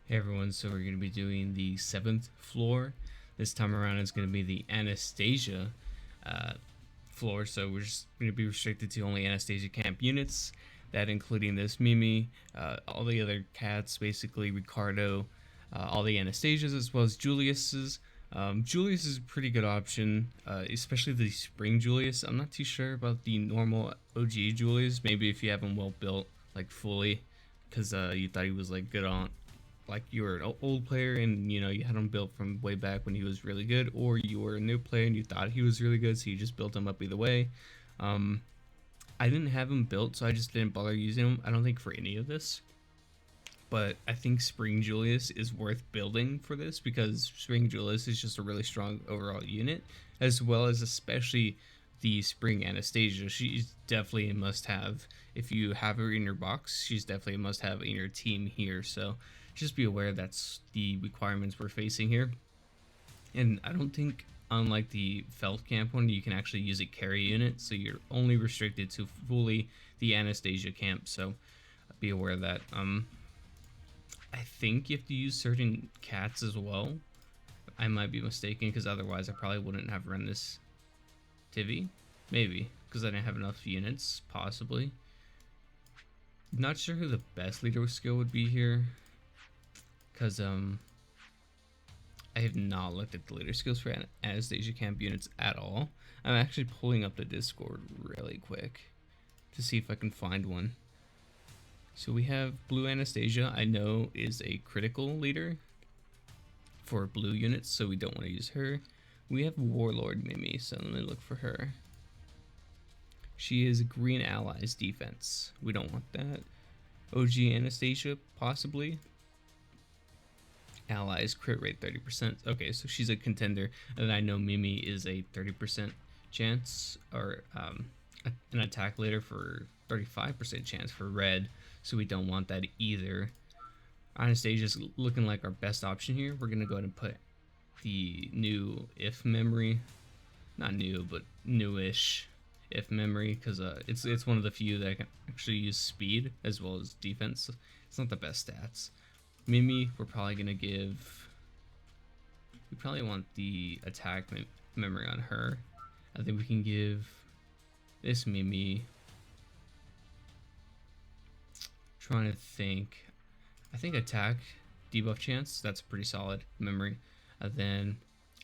Hey everyone, so we're going to be doing the 7th floor. This time around it's going to be the Anastasia floor, so we're just going to be restricted to only Anastasia camp units, that including this Mimi, all the other cats, basically Ricardo, all the Anastasias as well as Julius's. Julius is a pretty good option, especially the Spring Julius. I'm not too sure about the normal OG Julius, maybe if you have him well built, like fully, because you thought he was like good on, like you were an old player and you know you had him built from way back when he was really good, or you were a new player and you thought he was really good, so you just built him up either way. I didn't have him built, so I just didn't bother using him, I don't think, for any of this. But I think Spring Julius is worth building for this, because Spring Julius is just a really strong overall unit, as well as especially the Spring Anastasia. She's definitely a must-have. If you have her in your box, she's definitely a must-have in your team here, so just be aware that's the requirements we're facing here. And I don't think, unlike the Felt Camp one, you can actually use a carry unit, so you're only restricted to fully the Anastasia camp, so be aware of that. I think you have to use certain cats as well. I might be mistaken, because otherwise I probably wouldn't have run this Tivy. Maybe, because I didn't have enough units, possibly. Not sure who the best leader skill would be here, because I have not looked at the leader skills for Anastasia camp units at all. I'm actually pulling up the Discord really quick to see if I can find one. So we have Blue Anastasia, I know is a critical leader for blue units, so we don't want to use her. We have Warlord Mimi, so let me look for her. She is Green Allies defense. We don't want that. OG Anastasia, possibly. Allies crit rate 30%. Okay, so she's a contender, and I know Mimi is a 30% chance, or an attack leader for 35% chance for red, so we don't want that either. Anastasia's looking like our best option here. We're gonna go ahead and put the new if memory, not new but newish if memory, because it's one of the few that can actually use speed as well as defense. It's not the best stats. Mimi, we're probably gonna give, we probably want the attack memory on her. I think we can give this Mimi, trying to think, I think attack debuff chance, that's pretty solid memory. And then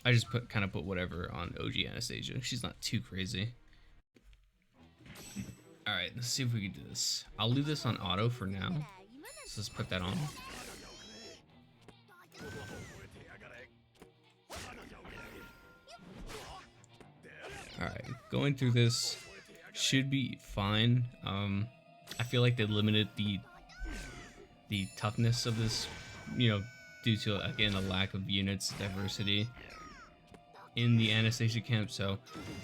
I just put whatever on OG Anastasia. She's not too crazy. Alright, let's see if we can do this. I'll leave this on auto for now, so let's put that on. Alright, going through this should be fine. I feel like they limited the toughness of this, you know, due to, again, a lack of units diversity in the Anastasia camp. So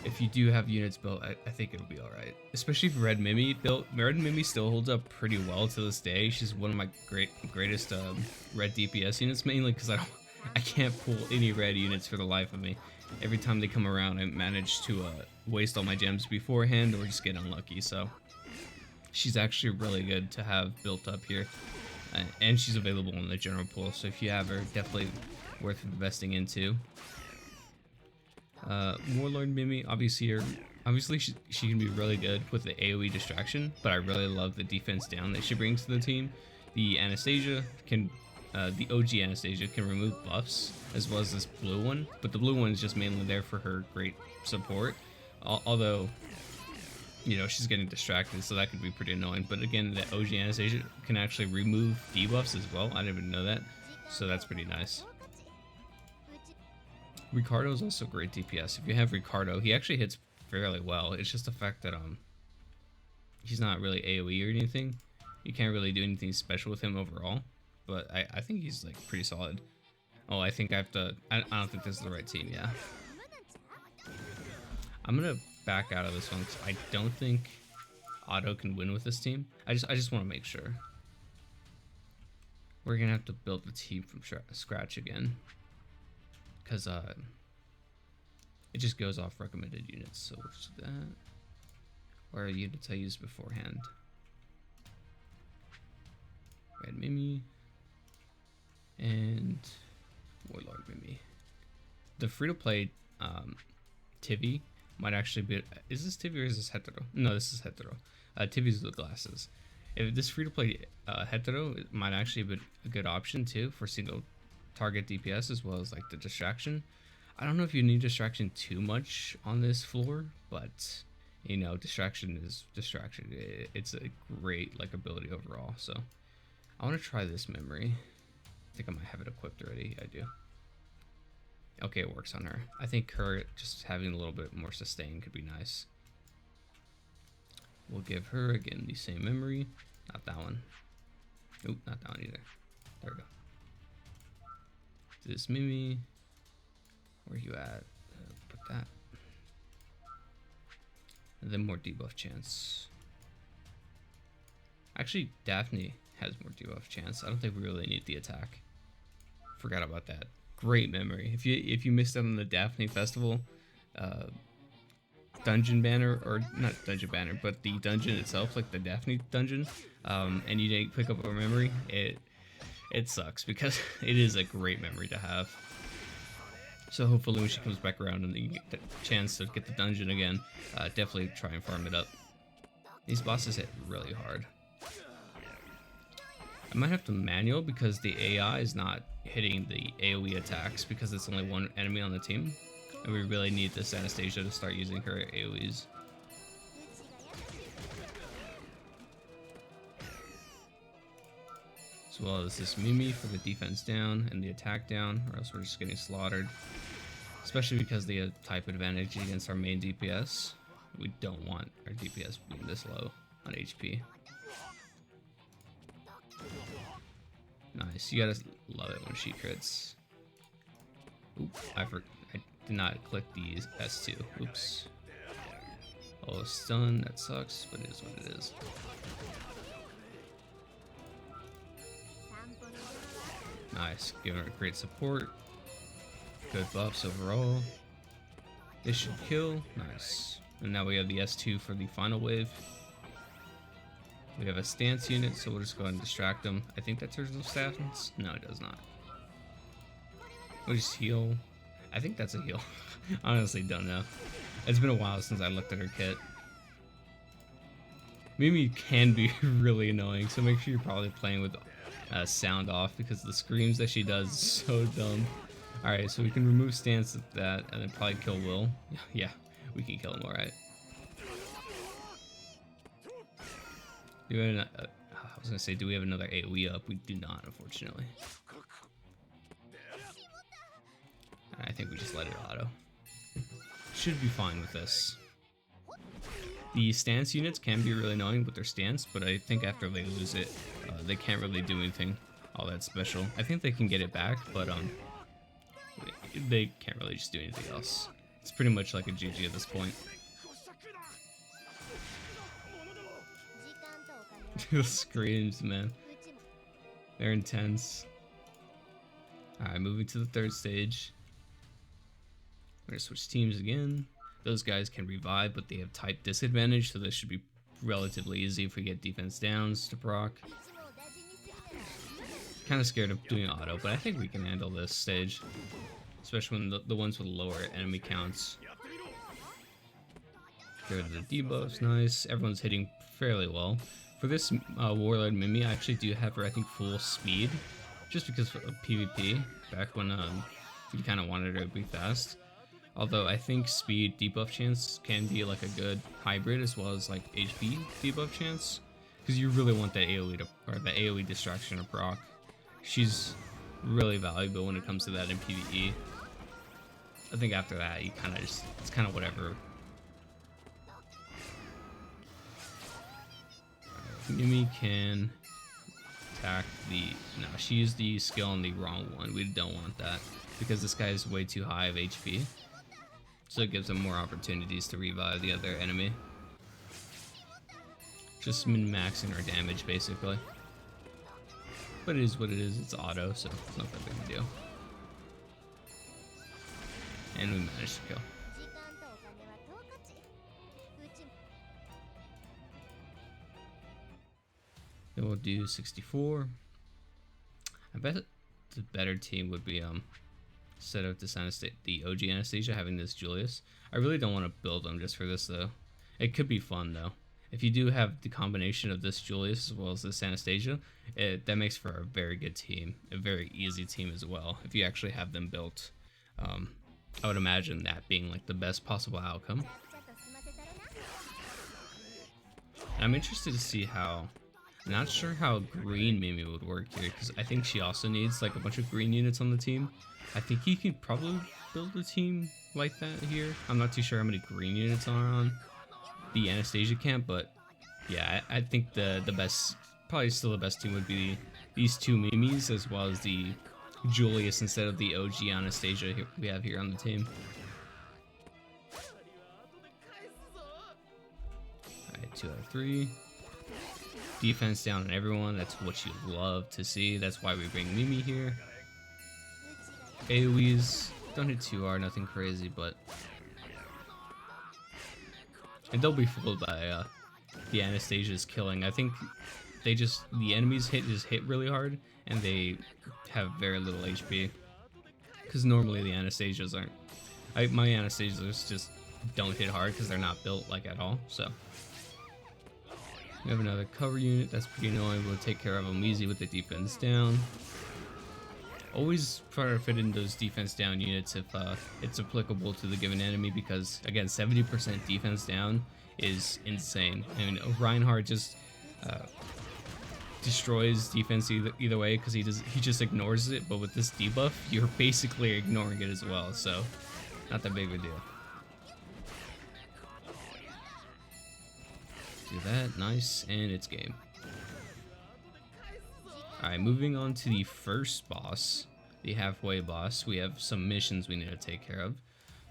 if you do have units built, I think it'll be alright. Especially if Red Mimi built. Red Mimi still holds up pretty well to this day. She's one of my greatest red DPS units, mainly because I can't pull any red units for the life of me. Every time they come around, I manage to waste all my gems beforehand or just get unlucky. So she's actually really good to have built up here, and she's available in the general pool. So if you have her, definitely worth investing into. Warlord Mimi, obviously she can be really good with the AoE distraction, but I really love the defense down that she brings to the team. The Anastasia can, the OG Anastasia can remove buffs, as well as this blue one, but the blue one is just mainly there for her great support. Although, you know, she's getting distracted, so that could be pretty annoying. But again, the OG Anastasia can actually remove debuffs as well. I didn't even know that, so that's pretty nice. Ricardo is also great DPS. If you have Ricardo, he actually hits fairly well. It's just the fact that he's not really AoE or anything. You can't really do anything special with him overall. But I think he's like pretty solid. Oh, I think I have to. I don't think this is the right team. Yeah, I'm gonna back out of this one because I don't think Otto can win with this team. I just want to make sure. We're gonna have to build the team from scratch again, because it just goes off recommended units. So we'll just do that. Or units I used beforehand. Red Mimi. Warlord Mimi. The free-to-play Tivi might actually be... Is this Tivi or is this Hetero? No, this is Hetero. Tivi's with glasses. If this free-to-play Hetero, it might actually be a good option too for single target DPS as well as like the distraction. I don't know if you need distraction too much on this floor, but you know, distraction is distraction. It's a great like ability overall. So I want to try this memory. I think I might have it equipped already. I do. Okay, it works on her. I think her just having a little bit more sustain could be nice. We'll give her again the same memory. Not that one. Nope, not that one either. There we go. This Mimi. Where you at? Put that. And then more debuff chance. Actually, Daphne has more debuff chance. I don't think we really need the attack. Forgot about that. Great memory. If you missed out on the Daphne Festival dungeon banner, or not dungeon banner, but the dungeon itself, like the Daphne dungeon, and you didn't pick up a memory, it sucks because it is a great memory to have. So hopefully when she comes back around and you get the chance to get the dungeon again, definitely try and farm it up. These bosses hit really hard. I might have to manual because the AI is not hitting the AoE attacks because it's only one enemy on the team. And we really need this Anastasia to start using her AoEs. As well as this Mimi for the defense down and the attack down, or else we're just getting slaughtered. Especially because they have type advantage against our main DPS. We don't want our DPS being this low on HP. Nice, you gotta love it when she crits. Oop, I did not click the S2. Oops. Oh, stun, that sucks, but it is what it is. Nice, giving her great support. Good buffs overall. This should kill. Nice. And now we have the S2 for the final wave. We have a stance unit, so we'll just go ahead and distract them. I think that turns no stance. No, it does not. We'll just heal. I think that's a heal. Honestly, don't know. It's been a while since I looked at her kit. Mimi can be really annoying, so make sure you're probably playing with sound off because the screams that she does is so dumb. Alright, so we can remove stance of that and then probably kill Will. Yeah, we can kill him, alright. I was gonna say, do we have another AoE up? We do not, unfortunately. I think we just let it auto. Should be fine with this. The stance units can be really annoying with their stance, but I think after they lose it, they can't really do anything all that special. I think they can get it back, but they can't really just do anything else. It's pretty much like a GG at this point. The screams, man. They're intense. Alright, moving to the third stage. We're gonna switch teams again. Those guys can revive, but they have type disadvantage, so this should be relatively easy if we get defense downs to proc. Kind of scared of doing auto, but I think we can handle this stage. Especially when the ones with lower enemy counts. Get rid of the debuffs, nice. Everyone's hitting fairly well. For this Warlord Mimi, I actually do have her, I think, full speed. Just because of PvP, back when we kind of wanted her to be fast. Although I think speed debuff chance can be like a good hybrid as well as like HP debuff chance. Because you really want that AoE to, or the AoE distraction to proc. She's really valuable when it comes to that in PvE. I think after that, you kind of just, it's kind of whatever. Mimi can attack the, no, she used the skill on the wrong one. We don't want that because this guy is way too high of HP. So it gives him more opportunities to revive the other enemy. Just min-maxing our damage basically. But it is what it is, it's auto, so it's not that big of a deal. And we managed to kill. Then we'll do 64. I bet the better team would be instead of this the OG Anastasia having this Julius. I really don't want to build them just for this though. It could be fun though. If you do have the combination of this Julius as well as this Anastasia, that makes for a very good team, a very easy team as well. If you actually have them built, I would imagine that being like the best possible outcome. I'm interested to see how. I'm not sure how green Mimi would work here because I think she also needs like a bunch of green units on the team. I think he could probably build a team like that here. I'm not too sure how many green units are on the Anastasia camp, but yeah, I think the best, probably still the best team would be these two Mimis as well as the Julius instead of the OG Anastasia we have here on the team. Alright, 2 out of 3. Defense down on everyone, that's what you love to see. That's why we bring Mimi here. AoEs, don't hit too hard, nothing crazy, but... And they'll be fooled by the Anastasia's killing. I think they the enemies just hit really hard, and they have very little HP. Because normally the Anastasias aren't... my Anastasias just don't hit hard because they're not built like at all, so... We have another cover unit, that's pretty annoying. We'll take care of them easy with the defense down. Always try to fit in those defense down units if it's applicable to the given enemy, because again, 70% defense down is insane. I mean, Reinhardt just destroys defense either way because he just ignores it, but with this debuff, you're basically ignoring it as well, so not that big of a deal. Do that, nice, and it's game. Alright, moving on to the first boss, the halfway boss. We have some missions we need to take care of.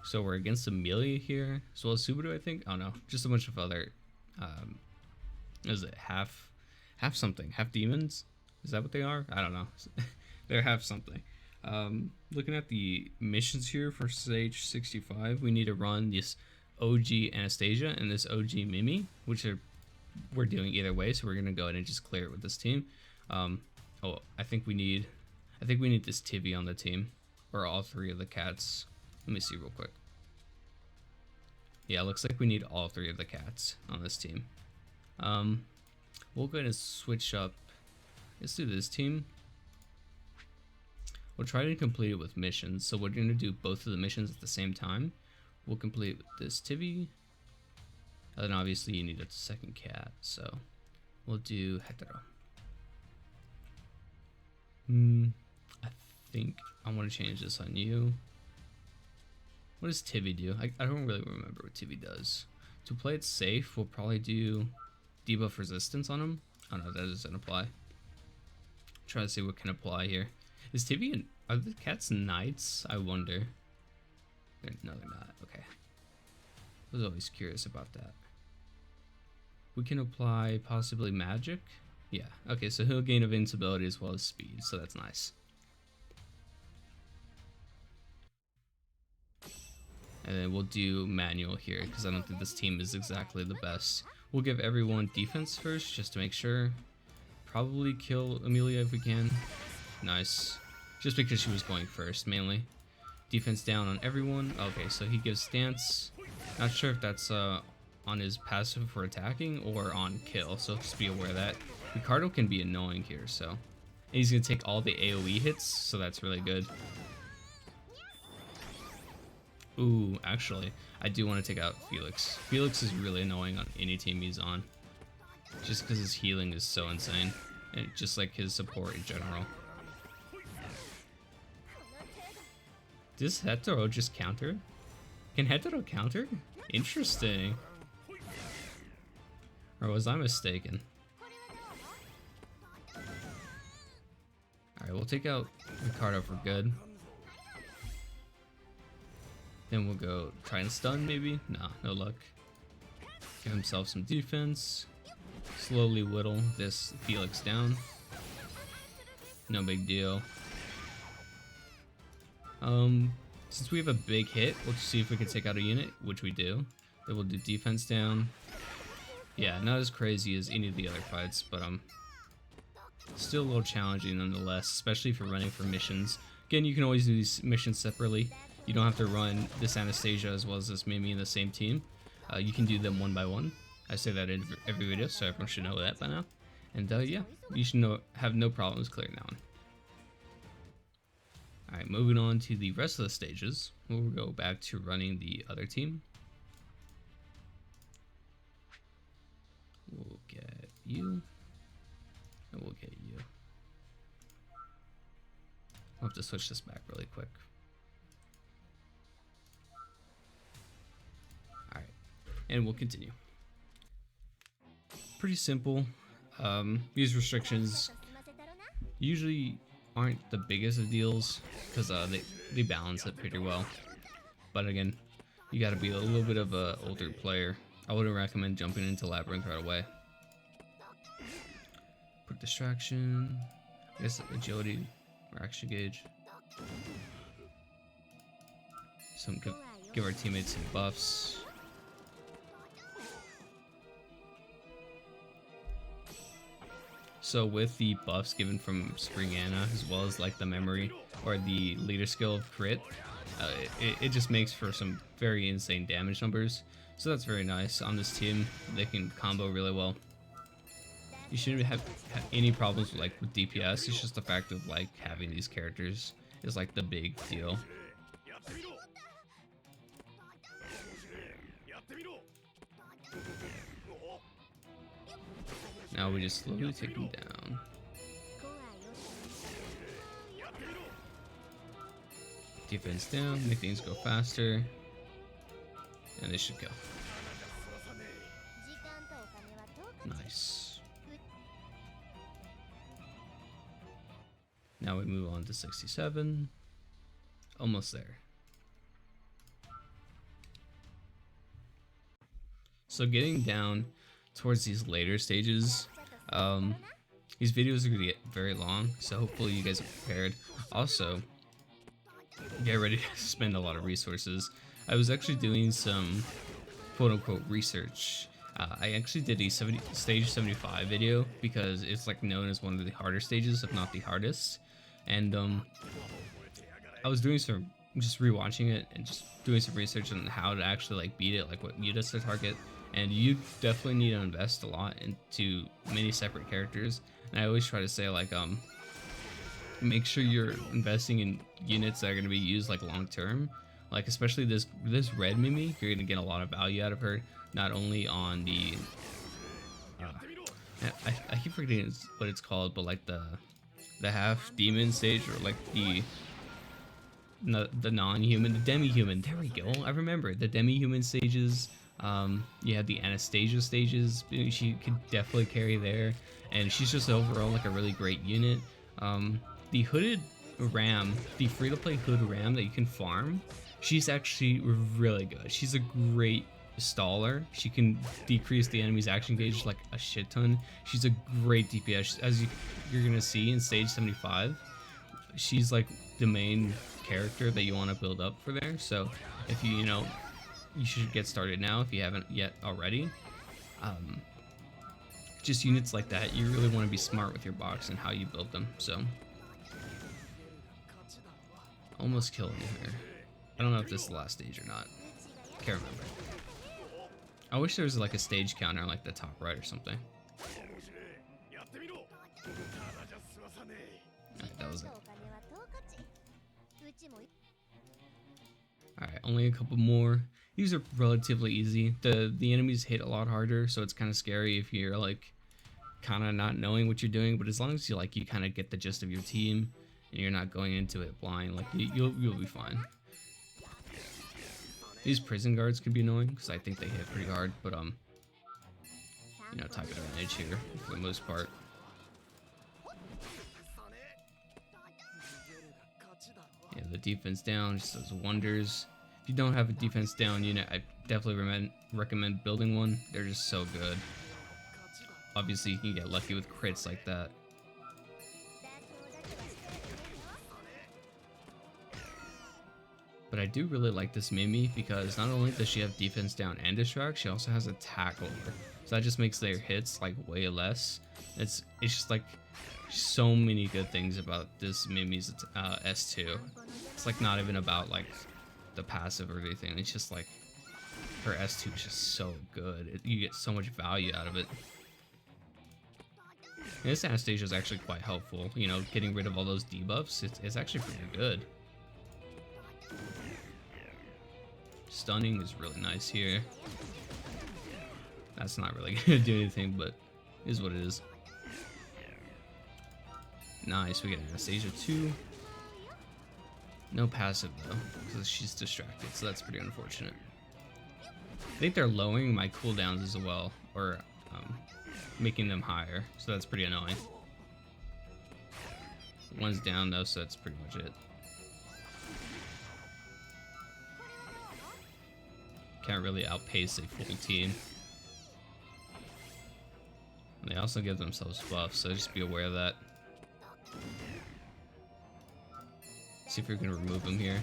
So we're against Amelia here, as well as Subaru, I think. Oh no, just a bunch of other, is it half something? Half demons? Is that what they are? I don't know. They're half something. Looking at the missions here for stage 65, we need to run this OG Anastasia and this OG Mimi, which we're doing either way, so we're gonna go ahead and just clear it with this team. I think we need this Tivy on the team, or all three of the cats. Let me see real quick. Yeah, it looks like we need all three of the cats on this team. We'll go ahead and switch up. Let's do this team. We'll try to complete it with missions, so we're gonna do both of the missions at the same time. We'll complete with this Tivy. And then obviously you need a second cat, so we'll do hetero. I think I want to change this on you. What does Tivy do? I don't really remember what Tivy does. To play it safe, we'll probably do debuff resistance on him. Oh no, that doesn't apply. Try to see what can apply here. Is Tivy are the cats knights? I wonder. No, they're not. Okay. I was always curious about that. We can apply possibly magic. Yeah. Okay, so he'll gain invincibility as well as speed, so that's nice. And then we'll do manual here because I don't think this team is exactly the best. We'll give everyone defense first just to make sure. Probably kill Amelia if we can. Nice. Just because she was going first mainly. Defense down on everyone. Okay, so he gives stance. Not sure if that's on his passive for attacking or on kill, so just be aware of that. Ricardo can be annoying here, so. And he's gonna take all the AoE hits, so that's really good. Ooh, actually, I do want to take out Felix. Felix is really annoying on any team he's on. Just because his healing is so insane. And just like his support in general. Does hetero just counter? Can hetero counter? Interesting. Or was I mistaken? Alright, we'll take out Ricardo for good. Then we'll go try and stun maybe? Nah, no luck. Give himself some defense. Slowly whittle this Felix down. No big deal. Since we have a big hit, we'll just see if we can take out a unit, which we do. Then we'll do defense down. Yeah, not as crazy as any of the other fights, but still a little challenging nonetheless, especially if you're running for missions, Again, you can always do these missions separately. You don't have to run this Anastasia as well as this Mimi in the same team. You can do them one by one. I say that in every video, so everyone should know that by now. And yeah, you should have no problems clearing that one. Alright, moving on to the rest of the stages. We'll go back to running the other team. We'll get you. And we'll get you. I'll have to switch this back really quick. Alright, and we'll continue. Pretty simple. These restrictions usually aren't the biggest of deals because they balance it pretty well. But again, you gotta be a little bit of an older player. I wouldn't recommend jumping into Labyrinth right away. Quick distraction. I guess agility or action gauge. Give our teammates some buffs. So with the buffs given from Spring Anna, as well as like the memory or the leader skill of crit, it just makes for some very insane damage numbers. So that's very nice on this team. They can combo really well. You shouldn't have any problems with DPS. It's just the fact of like having these characters is like the big deal. Now we just slowly take them down. Defense down, make things go faster, and they should go. Nice. Now we move on to 67. Almost there. So getting down towards these later stages, these videos are going to get very long, so hopefully you guys are prepared. Also, get ready to spend a lot of resources. I was actually doing some quote-unquote research. I actually did a stage 75 video because it's like known as one of the harder stages, if not the hardest. And I was doing just rewatching it and just doing some research on how to actually like beat it, like what units to target. And you definitely need to invest a lot into many separate characters. And I always try to say like make sure you're investing in units that are going to be used like long term. Like especially this red Mimi, you're going to get a lot of value out of her. Not only on the I keep forgetting what it's called, but like the half demon stage, or like the non-human, the demi-human. There we go. I remember the demi-human stages. You have the Anastasia stages. She could definitely carry there, and she's just overall like a really great unit. The hooded ram, the free-to-play hood ram that you can farm, she's actually really good. She's a great staller. She can decrease the enemy's action gauge like a shit ton. She's a great DPS, as you're gonna see in stage 75. She's like the main character that you want to build up for there. So if you should get started now if you haven't yet already. Just units like that, you really want to be smart with your box and how you build them. So almost killing me here. I don't know if this is the last stage or not. Can't remember. I wish there was like a stage counter on like the top right or something. Alright, that was it. Alright, only a couple more. These are relatively easy. The enemies hit a lot harder, so it's kind of scary if you're like kind of not knowing what you're doing. But as long as you kind of get the gist of your team and you're not going into it blind, like you'll be fine. These prison guards can be annoying because I think they hit pretty hard, but type advantage here for the most part. Yeah, the defense down just does wonders. If you don't have a defense down unit, I definitely recommend building one. They're just so good. Obviously, you can get lucky with crits like that. But I do really like this Mimi because not only does she have defense down and distract, she also has attack over. So that just makes their hits like way less. It's just like so many good things about this Mimi's S2. It's like not even about like the passive or anything. It's just like her S2 is just so good. You get so much value out of it. And this Anastasia is actually quite helpful. You know, getting rid of all those debuffs, it's actually pretty good. Stunning is really nice here. That's not really gonna do anything, but it is what it is. Nice, we get Anastasia too. No passive though, because she's distracted, so that's pretty unfortunate. I think they're lowering my cooldowns as well, or making them higher, so that's pretty annoying. One's down though, so that's pretty much it. Can't really outpace a full team. And they also give themselves buffs, so just be aware of that. See if we can remove him here.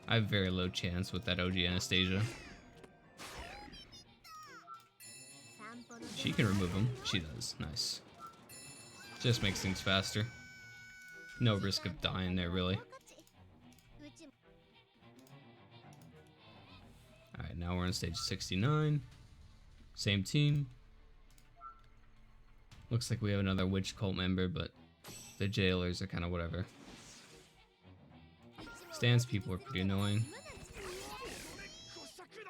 I have very low chance with that OG Anastasia. She can remove him. She does. Nice. Just makes things faster. No risk of dying there, really. Alright, now we're on stage 69. Same team. Looks like we have another witch cult member, but the jailers are kind of whatever. Stance people are pretty annoying.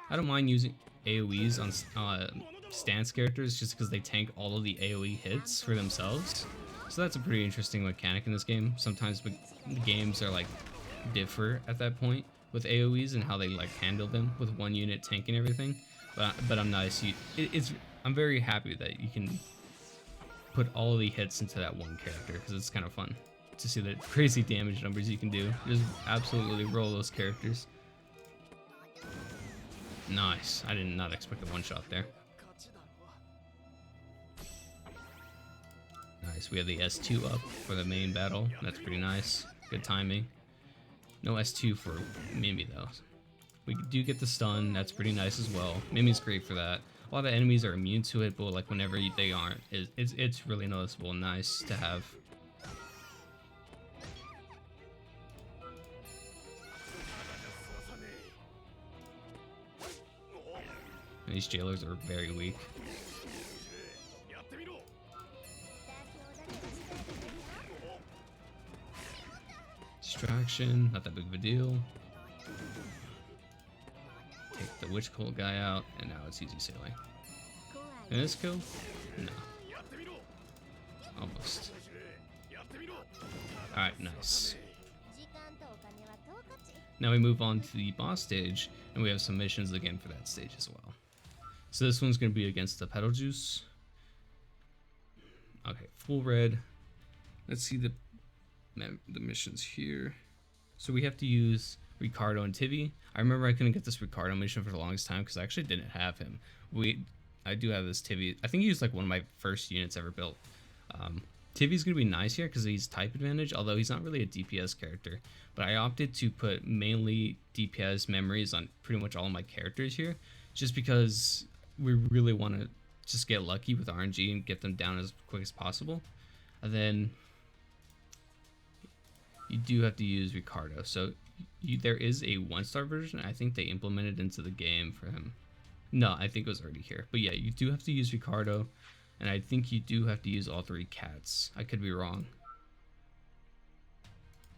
I don't mind using AoEs on stance characters just because they tank all of the AoE hits for themselves. So that's a pretty interesting mechanic in this game. Sometimes the games are like differ at that point with AoEs and how they like handle them with one unit tanking everything. But I'm nice. I'm very happy that you can put all of the hits into that one character because it's kind of fun to see the crazy damage numbers you can do. Just absolutely roll those characters. Nice. I did not expect a one shot there. Nice. We have the S2 up for the main battle. That's pretty nice. Good timing. No S2 for Mimi though. We do get the stun. That's pretty nice as well. Mimi's great for that. A lot of enemies are immune to it, but like whenever they aren't, it's really noticeable and nice to have. And these jailers are very weak. Distraction, not that big of a deal. Take the witch cult guy out, and now it's easy sailing. And this kill? No. Almost. Alright, nice. Now we move on to the boss stage, and we have some missions again for that stage as well. So this one's going to be against the Petal Juice. Okay, full red. Let's see the missions here. So we have to use Ricardo and Tivi. I remember I couldn't get this Ricardo mission for the longest time because I actually didn't have him. I do have this Tivi. I think he was like one of my first units ever built. Tivi's going to be nice here because he's type advantage, although he's not really a DPS character. But I opted to put mainly DPS memories on pretty much all of my characters here, just because we really want to just get lucky with RNG and get them down as quick as possible. And then you do have to use Ricardo. So there is a 1-star version. I think they implemented into the game for him. No, I think it was already here. But yeah, you do have to use Ricardo. And I think you do have to use all 3 cats. I could be wrong.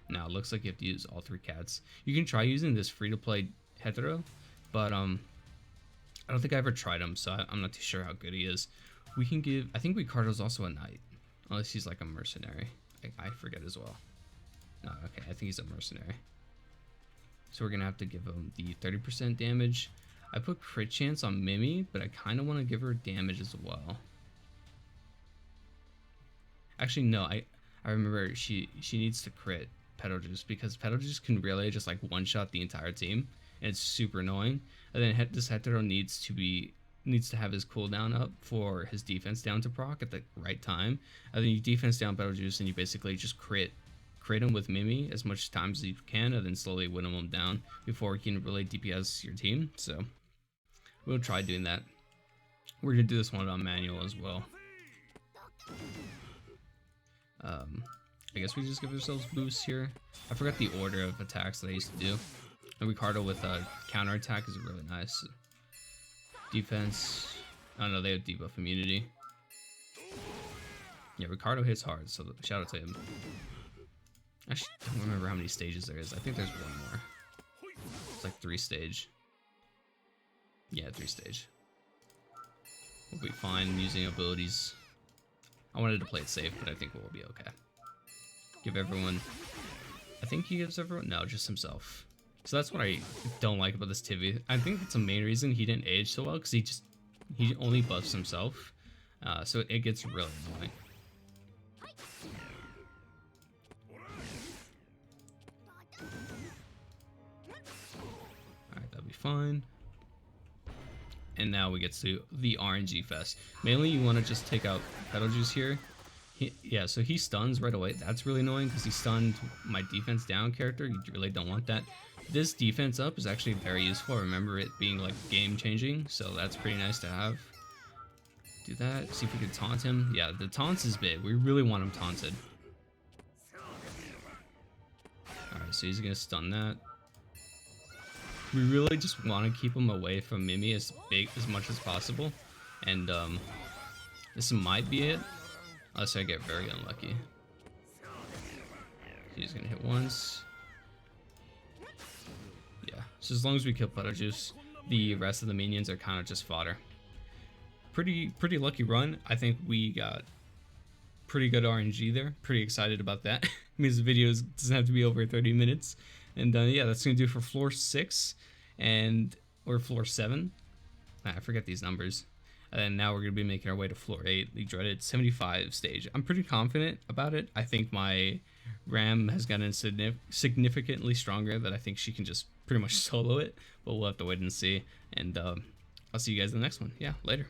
Now it looks like you have to use all 3 cats. You can try using this free-to-play hetero, but I don't think I ever tried him, so I'm not too sure how good he is. We can give... I think Ricardo's also a knight, unless he's like a mercenary. I forget as well. No, okay, I think he's a mercenary. So we're gonna have to give him the 30% damage. I put crit chance on Mimi, but I kind of want to give her damage as well. Actually, no, I remember she needs to crit Petal Juice because Petal Juice can really just like one-shot the entire team, and it's super annoying. And then this hetero needs to have his cooldown up for his defense down to proc at the right time. And then you defense down Petal Juice and you basically just crit Create him with Mimi as much times as you can, and then slowly whittle him down before he can really DPS your team. So we'll try doing that. We're gonna do this one on manual as well. I guess we just give ourselves boosts here. I forgot the order of attacks that I used to do. And Ricardo with a counter attack is really nice. Defense. Oh no, they have debuff immunity. Yeah, Ricardo hits hard, so shout out to him. I don't remember how many stages there is. I think there's one more. It's like 3 stage. Yeah, 3 stage. We'll be fine using abilities. I wanted to play it safe, but I think we'll be okay. Give everyone... I think he gives everyone... No, just himself. So that's what I don't like about this Tivi. I think that's the main reason he didn't age so well, because he only buffs himself. So it gets really annoying. Alright, that'll be fine. And now we get to the RNG fest. Mainly you want to just take out Betelgeuse here. Yeah, so he stuns right away. That's really annoying because he stunned my defense down character. You really don't want that. This defense up is actually very useful. I remember it being like game changing, so that's pretty nice to have. Do that, see if we can taunt him. Yeah, the taunts is big. We really want him taunted. Alright, so he's gonna stun that. We really just want to keep him away from Mimi as much as possible. And this might be it. Unless I get very unlucky. He's gonna hit once. Yeah, so as long as we kill Betelgeuse, the rest of the minions are kind of just fodder. Pretty lucky run. I think we got pretty good RNG there. Pretty excited about that. Means the video doesn't have to be over 30 minutes. And yeah, that's gonna do for floor 6 or floor 7. I forget these numbers. And now we're going to be making our way to floor 8, the dreaded 75 stage. I'm pretty confident about it. I think my Ram has gotten significantly stronger that I think she can just pretty much solo it. But we'll have to wait and see. And I'll see you guys in the next one. Yeah, later.